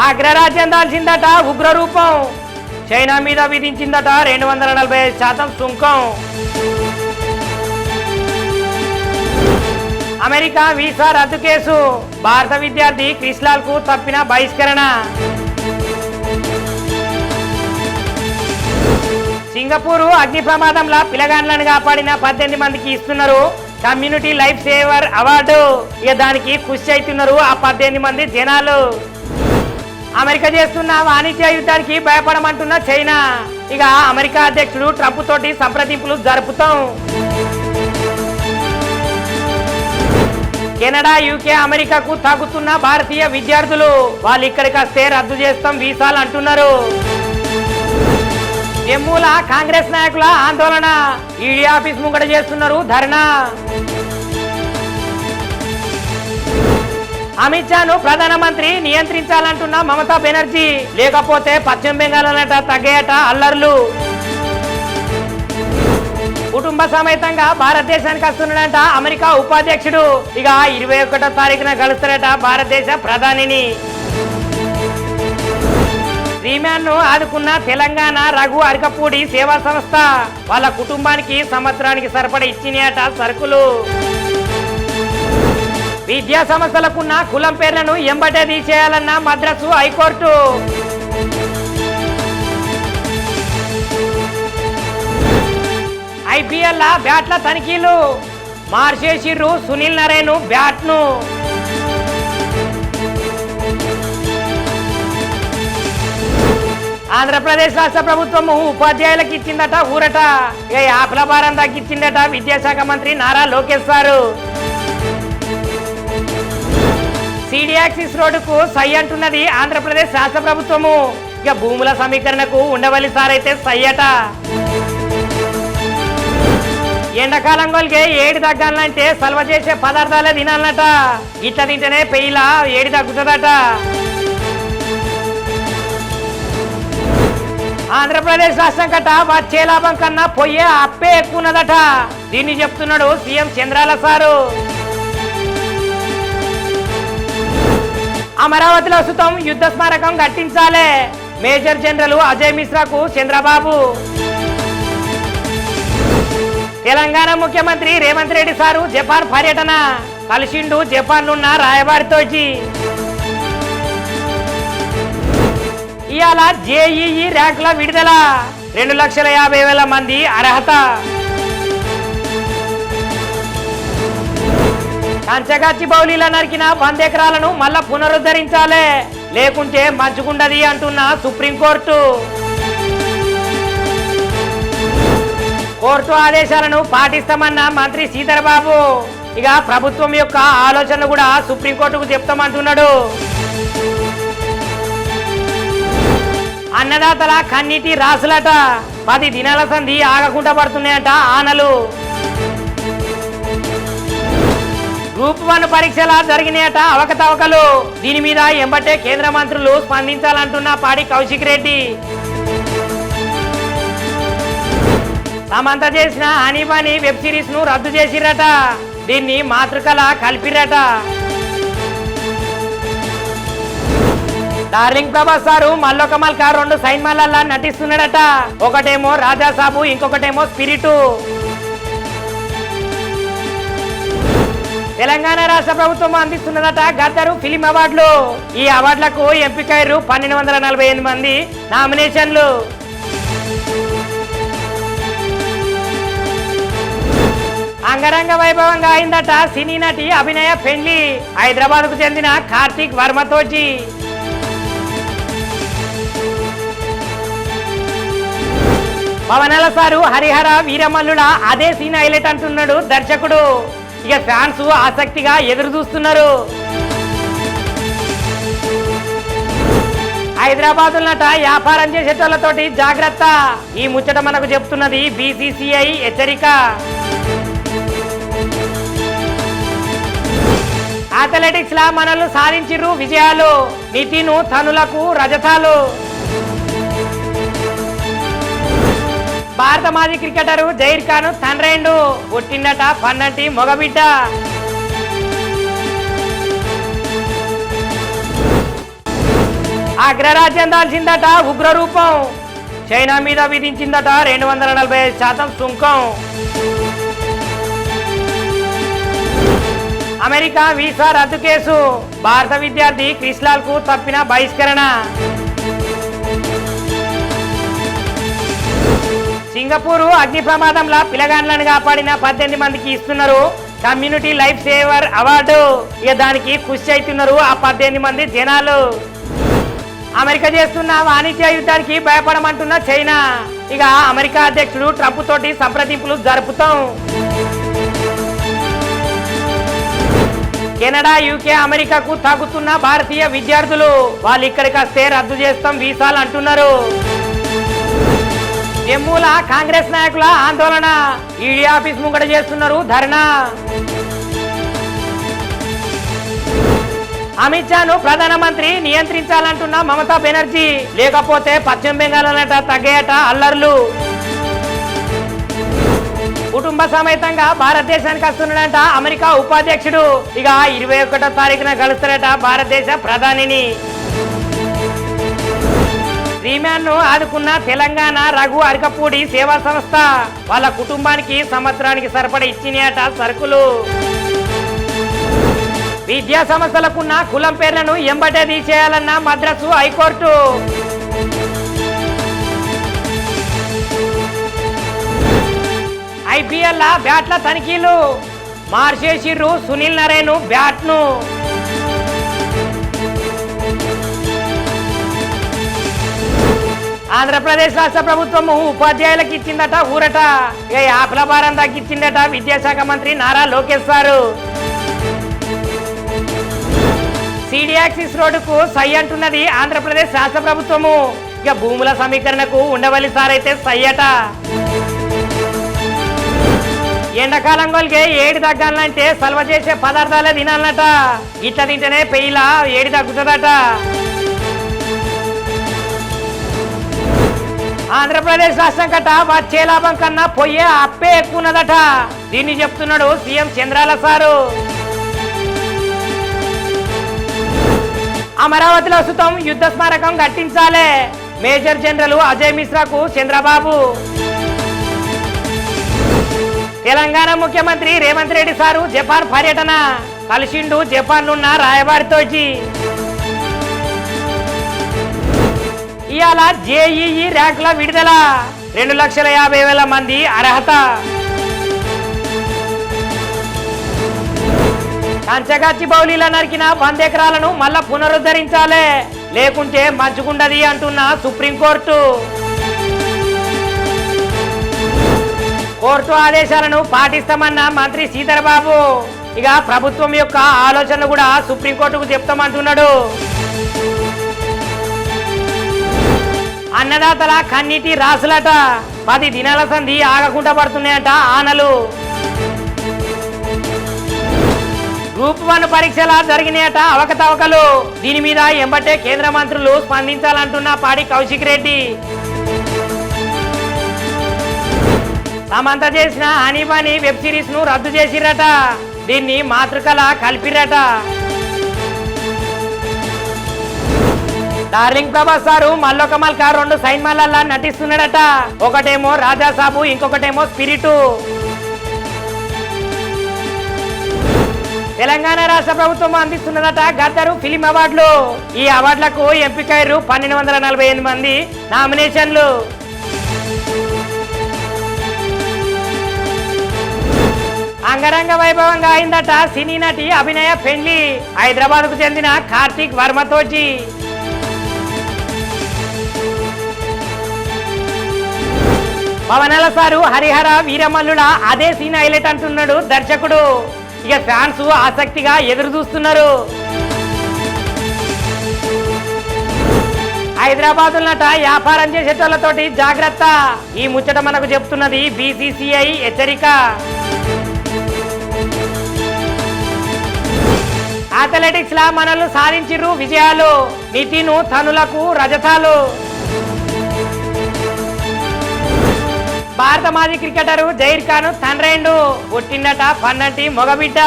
అగ్రరాజ్యం దాల్చిందట ఉగ్రరూపం. చైనా మీద విధించిందట 245% సుంకం. అమెరికా వీసా రద్దు కేసు. భారత విద్యార్థి క్రిస్లాల్ కు తప్పిన బహిష్కరణ. సింగపూర్ అగ్ని ప్రమాదంలో పిల్లగాండ్లను కాపాడిన 18 మందికి ఇస్తున్నారు కమ్యూనిటీ లైఫ్ సేవర్ అవార్డు. ఇక దానికి ఖుషి అవుతున్నారు ఆ 18 మంది జనాలు. అమెరికా చేస్తున్న వాణిజ్య యుద్ధానికి భయపడమంటున్న చైనా. ఇక అమెరికా అధ్యక్షుడు ట్రంప్ తోటి సంప్రదింపులు జరుపుతాం. కెనడా, యూకే, అమెరికాకు తాగుతున్న భారతీయ విద్యార్థులు. వాళ్ళు ఇక్కడికి వస్తే రద్దు చేస్తాం వీసాలు అంటున్నారు. జమ్మూల కాంగ్రెస్ నాయకుల ఆందోళన. ఈడీ ఆఫీస్ ముంగట చేస్తున్నారు ధర్నా. అమిత్ షాను ప్రధానమంత్రి నియంత్రించాలంటున్న మమతా బెనర్జీ. లేకపోతే పశ్చిమ బెంగాల్ తగ్గేట అల్లర్లు. కుటుంబ సమేతంగా భారతదేశానికి వస్తున్నాడంట అమెరికా ఉపాధ్యక్షుడు. ఇక 21వ తారీఖున కలుస్తారట భారతదేశ ప్రధానిని. శ్రీమ్యాన్ను ఆదుకున్న తెలంగాణ రఘు అరకపూడి సేవా సంస్థ. వాళ్ళ కుటుంబానికి సంవత్సరానికి సరిపడా ఇచ్చినాయట సరుకులు. విద్యా సంస్థలకున్న కులం పేర్లను ఎంబటే తీసేయాలన్న మద్రాసు హైకోర్టు. ఐపీఎల్ బ్యాట్ల తనిఖీలు. మార్చేసిర్రు సునీల్ నరేన్ బ్యాట్ను. ఆంధ్రప్రదేశ్ రాష్ట్ర ప్రభుత్వం ఉపాధ్యాయులకు ఇచ్చిందట ఊరట. ఇక యాప్ల భారం తగ్గించిందట విద్యాశాఖ మంత్రి నారా లోకేష్ గారు. సిడి యాక్సిస్ రోడ్డుకు సై అంటున్నది ఆంధ్రప్రదేశ్ రాష్ట్ర ప్రభుత్వము. ఇక భూముల సమీకరణకు ఉండవల్లి సారైతే సై అట. ఎండాకాలం గొలిగే ఏడి తగ్గాలంటే సల్వ చేసే పదార్థాలే తినాలన్నట. ఇట్లా తింటేనే పెయిలా ఏడి తగ్గుతుందట. ఆంధ్రప్రదేశ్ రాష్ట్రం కట్ట వచ్చే లాభం కన్నా పోయే అప్పే ఎక్కువ ఉన్నదట. దీన్ని చెప్తున్నాడు సీఎం చంద్రాల సారు. అమరావతిలో సుతం యుద్ధ స్మారకం కట్టించాలే. మేజర్ జనరల్ అజయ్ మిశ్రాకు చంద్రబాబు. తెలంగాణ ముఖ్యమంత్రి రేవంత్ రెడ్డి సారు జపాన్ పర్యటన. కలిసిండు జపాన్లున్న రాయబారితోటి. ఇవాళ జేఈఈ ర్యాంకుల విడుదల. 2,50,000 మంది అర్హత. కంచగాచి బౌలీల నరికిన 100 ఎకరాలను మళ్ళా పునరుద్ధరించాలే. లేకుంటే మంచుకుండది అంటున్న సుప్రీంకోర్టు. కోర్టు ఆదేశాలను పాటిస్తామన్న మంత్రి శ్రీధర్బాబు. ఇక ప్రభుత్వం యొక్క ఆలోచన కూడా సుప్రీంకోర్టుకు చెప్తామంటున్నాడు. అన్నదాతల కన్నీటి రాసులట. 10 దినాల సంధి ఆగకుండా పడుతున్నాయట ఆనలు. గ్రూప్ 1 పరీక్షల జరిగినాయట అవకతవకలు. దీని మీద ఎంబటే కేంద్ర మంత్రులు స్పందించాలంటున్న పాడి కౌశిక్ రెడ్డి. సమంత చేసిన హనీబాని వెబ్ సిరీస్ ను రద్దు చేసిరట. దీన్ని మాతృకల కలిపిరట. డార్లింగ్ ప్రభాస్ సారు మల్లొక మల్క 2 సైన్మాలల్లా నటిస్తున్నాడట. ఒకటేమో రాజాసాబు, ఇంకొకటేమో స్పిరిటు. తెలంగాణ రాష్ట్ర ప్రభుత్వం అందిస్తున్నదట గద్దరు ఫిలిం అవార్డులు. ఈ అవార్డులకు ఎంపికయ్యారు 1248 మంది నామినేషన్లు. అంగరంగ వైభవంగా అయిందట సినీ నటి అభినయ పెళ్లి. హైదరాబాద్ కు చెందిన కార్తీక్ వర్మతోటి. పవనాల సారు హరిహర వీరమల్లుల అదే సీన్ హైలైట్ అంటున్నాడు దర్శకుడు. ఇక ఫ్యాన్స్ ఆసక్తిగా ఎదురు చూస్తున్నారు. హైదరాబాద్ నట వ్యాపారం చేసేటోళ్లతోటి జాగ్రత్త. ఈ ముచ్చట మనకు చెప్తున్నది బీసీసీఐ హెచ్చరిక. అథ్లెటిక్స్ లా మనల్ని సాధించిర్రు విజయాలు. నితిన్ తనులకు రజతాలు. భారత మాజీ క్రికెటర్ జైర్ ఖాన్ తండ్రైండు. పుట్టిండట పన్నంటి మొగబిడ్డ. అగ్రరాజ్యం దాల్చిందట ఉగ్రరూపం. చైనా మీద విధించిందట 245% సుంకం. అమెరికా వీసా రద్దు కేసు. భారత విద్యార్థి క్రిస్లాల్ కు తప్పిన బహిష్కరణ. సింగపూర్ అగ్ని ప్రమాదంలో పిలగాండ్లను కాపాడిన 18 మందికి ఇస్తున్నారు కమ్యూనిటీ లైఫ్ సేవర్ అవార్డు. దానికి ఖుషి అవుతున్నారు ఆ 18 మంది జనాలు. అమెరికా చేస్తున్న వాణిజ్య యుద్ధానికి భయపడమంటున్న చైనా. అమెరికా అధ్యక్షుడు ట్రంప్ తోటి సంప్రదింపులు జరుపుతాం. కెనడా, యూకే, అమెరికాకు తాగుతున్న భారతీయ విద్యార్థులు వాళ్ళు ఇక్కడికి వస్తే రద్దు చేస్తాం వీసాలు అంటున్నారు. జమ్మూల కాంగ్రెస్ నాయకుల ఆందోళన. ఈడీ ఆఫీస్ ముంగట చేస్తున్నారు ధర్నా. అమిత్ షాను ప్రధానమంత్రి నియంత్రించాలంటున్న మమతా బెనర్జీ. లేకపోతే పశ్చిమ బెంగాల్ తగ్గాయట అల్లర్లు. కుటుంబ సమేతంగా భారతదేశానికి వస్తున్నాడంట అమెరికా ఉపాధ్యక్షుడు. 21వ తారీఖున కలుస్తారట భారతదేశ ప్రధానిని. శ్రీమ్యాన్ ను ఆదుకున్న తెలంగాణ రఘు అరకపూడి సేవా సంస్థ. వాళ్ళ కుటుంబానికి సంవత్సరానికి సరిపడా ఇచ్చినాయట సరుకులు. విద్యా సంస్థలకున్న కులం పేర్లను ఎంబటే తీసేయాలన్న మద్రాసు హైకోర్టు. ఐపీఎల్ బ్యాట్ల తనిఖీలు. మార్చేసిర్రు సునీల్ నరేన్ బ్యాట్ను. ఆంధ్రప్రదేశ్ రాష్ట్ర ప్రభుత్వం ఉపాధ్యాయులకు ఇచ్చిందట ఊరట. ఆకుల భారం తగ్గించిందట విద్యాశాఖ మంత్రి నారా లోకేష్ గారు. సిడి యాక్సిస్ రోడ్డుకు సై అంటున్నది ఆంధ్రప్రదేశ్ రాష్ట్ర ప్రభుత్వము. భూముల సమీకరణకు ఉండవల్లి సారైతే సై అట. ఎండాకాలం గొలిగే ఏడి తగ్గాలంటే సల్వ చేసే పదార్థాలే తినాలన్నట. ఇట్లా తింటేనే పెయిలా ఏడి తగ్గుతుందట. ఆంధ్రప్రదేశ్ రాష్ట్రం కట్ట వచ్చే లాభం కన్నా పోయే అప్పే ఎక్కువ ఉన్నదట. దీన్ని చెప్తున్నాడు సీఎం చంద్రాల సారు. అమరావతిలో సుతం యుద్ధ స్మారకం కట్టించాలే. మేజర్ జనరల్ అజయ్ మిశ్రాకు చంద్రబాబు. తెలంగాణ ముఖ్యమంత్రి రేవంత్ రెడ్డి సారు జపాన్ పర్యటన. కలిసిండు జపాన్లున్న రాయబారితోటి. ఇవాళ జేఈఈ ర్యాంకుల విడుదల. 2,50,000 మంది అర్హత. కంచగాచి బౌలీల నరికిన 100 ఎకరాలను మళ్ళా పునరుద్ధరించాలే, లేకుంటే మంచుకుండది అంటున్న సుప్రీంకోర్టు. కోర్టు ఆదేశాలను పాటిస్తామన్న మంత్రి శ్రీధర్బాబు. ప్రభుత్వం యొక్క ఆలోచన కూడా సుప్రీంకోర్టుకు చెప్తామంటున్నాడు. అన్నదాతల కన్నీటి రాసులట. 10 దినాల సంధి ఆగకుండా పడుతున్నాయట ఆనలు. గ్రూప్ 1 పరీక్షల జరిగినాయట అవకతవకలు. దీని మీద ఎంబటే కేంద్ర మంత్రులు స్పందించాలంటున్న పాడి కౌశిక్ రెడ్డి. సమంత చేసిన హనీబాని వెబ్ సిరీస్ ను రద్దు చేసిరట. దీన్ని మాతృకల కలిపిరట. డార్లింగ్ ప్రభాస్ సారు మల్లొక మల్క 2 సైన్మాలల్లా నటిస్తున్నాడట. ఒకటేమో రాజాసాబు, ఇంకొకటేమో స్పిరిటు. తెలంగాణ రాష్ట్ర ప్రభుత్వం అందిస్తున్నదట గద్దరు ఫిలిం అవార్డులు. ఈ అవార్డులకు ఎంపికయ్యారు 1248 మంది నామినేషన్లు. అంగరంగ వైభవంగా అయిందట సినీ నటి అభినయ పెళ్లి. హైదరాబాద్ కు చెందిన కార్తీక్ వర్మతోటి. పవనాల సారు హరిహర వీరమల్లుల అదే సీన్ హైలైట్ అంటున్నాడు దర్శకుడు. ఫ్యాన్స్ ఆసక్తిగా ఎదురు చూస్తున్నారు. హైదరాబాద్ నట వ్యాపారం చేసేటోళ్లతోటి జాగ్రత్త. ఈ ముచ్చట మనకు చెప్తున్నది బీసీసీఐ హెచ్చరిక. అథ్లెటిక్స్ లా మనల్ని సాధించిర్రు విజయాలు. నితిన్ తనులకు రజతాలు. భారత మాజీ క్రికెటర్ జహీర్ ఖాన్ తండ్రైండు. పుట్టిండట పన్నంటి మగబిడ్డ.